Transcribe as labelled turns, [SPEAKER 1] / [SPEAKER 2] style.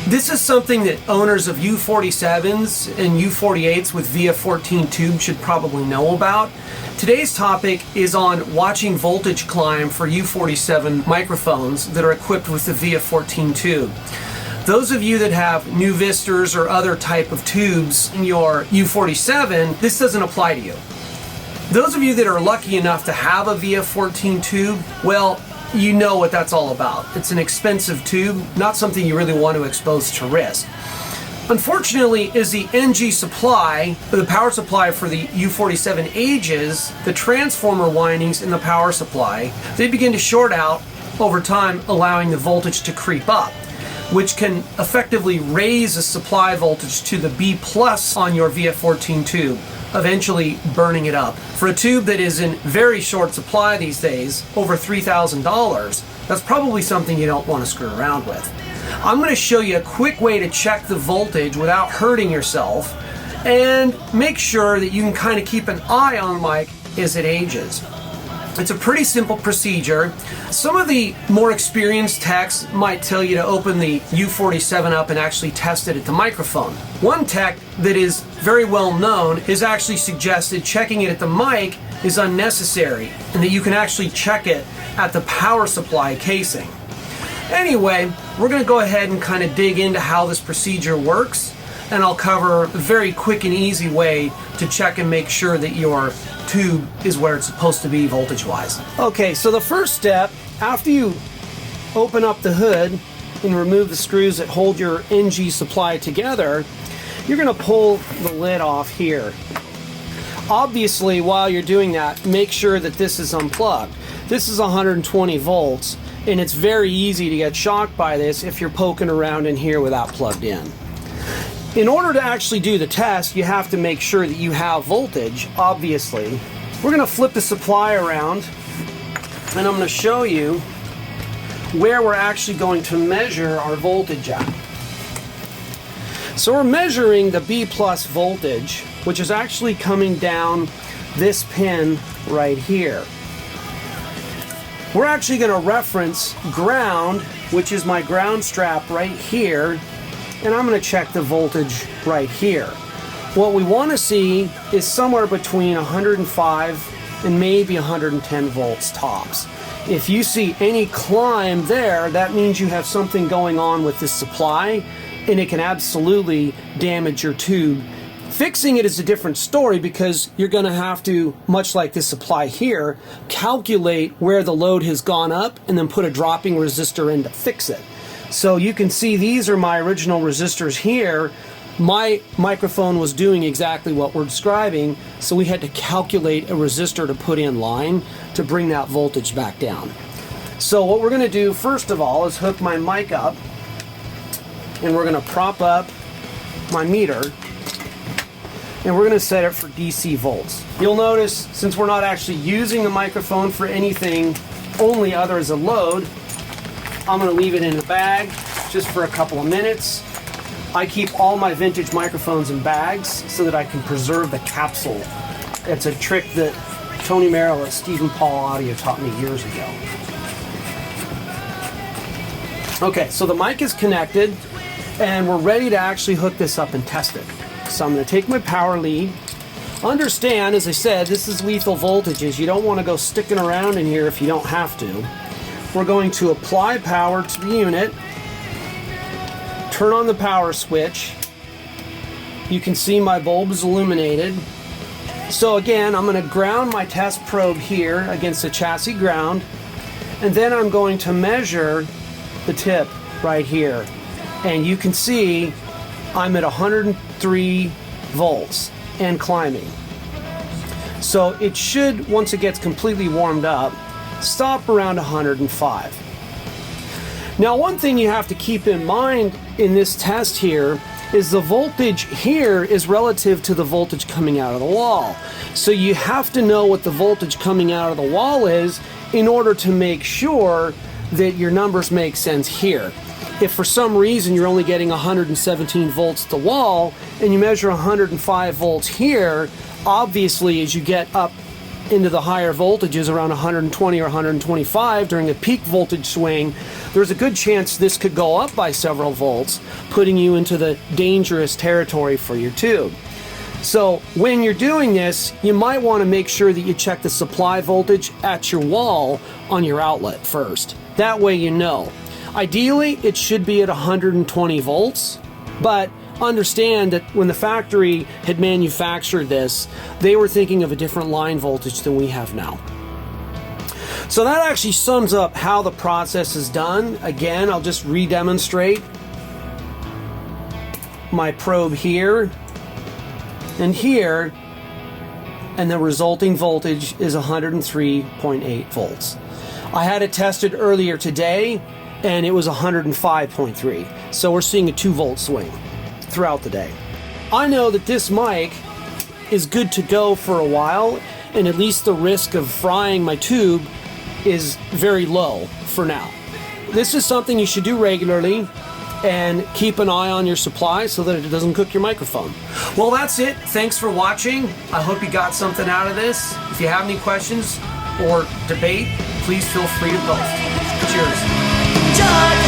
[SPEAKER 1] This is something that owners of U47s and U48s with VF14 tube should probably know about. Today's topic is on watching voltage climb for U47 microphones that are equipped with the VF14 tube. Those of you that have new Vistors or other type of tubes in your U47, this doesn't apply to you. Those of you that are lucky enough to have a VF14 tube, well, you know what that's all about. It's an expensive tube, not something you really want to expose to risk. Unfortunately, as the NG supply, the power supply for the U47 ages, the transformer windings in the power supply, they begin to short out over time, allowing the voltage to creep up, which can effectively raise the supply voltage to the B+ on your VF14 tube, eventually burning it up. For a tube that is in very short supply these days, over $3,000, that's probably something you don't want to screw around with. I'm going to show you a quick way to check the voltage without hurting yourself and make sure that you can kind of keep an eye on the mic as it ages. It's a pretty simple procedure. Some of the more experienced techs might tell you to open the U47 up and actually test it at the microphone. One tech that is very well known has actually suggested checking it at the mic is unnecessary and that you can actually check it at the power supply casing. Anyway, we're going to go ahead and kind of dig into how this procedure works, and I'll cover a very quick and easy way to check and make sure that your tube is where it's supposed to be voltage-wise. Okay, so the first step, after you open up the hood and remove the screws that hold your NG supply together, you're going to pull the lid off here. Obviously, while you're doing that, make sure that this is unplugged. This is 120 volts, and it's very easy to get shocked by this if you're poking around in here without plugged in. In order to actually do the test, you have to make sure that you have voltage, obviously. We're going to flip the supply around, and I'm going to show you where we're actually going to measure our voltage at. So we're measuring the B+ voltage, which is actually coming down this pin right here. We're actually going to reference ground, which is my ground strap right here, and I'm going to check the voltage right here. What we want to see is somewhere between 105 and maybe 110 volts tops. If you see any climb there, that means you have something going on with this supply, and it can absolutely damage your tube. Fixing it is a different story because you're going to have to, much like this supply here, calculate where the load has gone up and then put a dropping resistor in to fix it. So you can see these are my original resistors here. My microphone was doing exactly what we're describing, so we had to calculate a resistor to put in line to bring that voltage back down. So what we're going to do first of all is hook my mic up, and we're going to prop up my meter, and we're going to set it for DC volts. You'll notice, since we're not actually using the microphone for anything only other as a load, I'm going to leave it in the bag just for a couple of minutes. I keep all my vintage microphones in bags so that I can preserve the capsule. It's a trick that Tony Merrill at Stephen Paul Audio taught me years ago. Okay, so the mic is connected and we're ready to actually hook this up and test it. So I'm going to take my power lead. Understand, as I said, this is lethal voltages. You don't want to go sticking around in here if you don't have to. We're going to apply power to the unit, turn on the power switch. You can see my bulb is illuminated. So again, I'm going to ground my test probe here against the chassis ground, and then I'm going to measure the tip right here. And you can see I'm at 103 volts and climbing. So it should, once it gets completely warmed up, stop around 105. Now, one thing you have to keep in mind in this test here is the voltage here is relative to the voltage coming out of the wall. So you have to know what the voltage coming out of the wall is in order to make sure that your numbers make sense here. If for some reason you're only getting 117 volts at the wall and you measure 105 volts here, obviously as you get up into the higher voltages around 120 or 125 during a peak voltage swing, there's a good chance this could go up by several volts, putting you into the dangerous territory for your tube. So when you're doing this, you might want to make sure that you check the supply voltage at your wall on your outlet first. That way you know. Ideally, it should be at 120 volts, but understand that when the factory had manufactured this, they were thinking of a different line voltage than we have now. So that actually sums up how the process is done. Again, I'll just re-demonstrate my probe here and here, and the resulting voltage is 103.8 volts. I had it tested earlier today and it was 105.3, so we're seeing a 2-volt swing throughout the day. I know that this mic is good to go for a while, and at least the risk of frying my tube is very low for now. This is something you should do regularly, and keep an eye on your supply so that it doesn't cook your microphone. Well, that's it. Thanks for watching. I hope you got something out of this. If you have any questions or debate, please feel free to post. Cheers.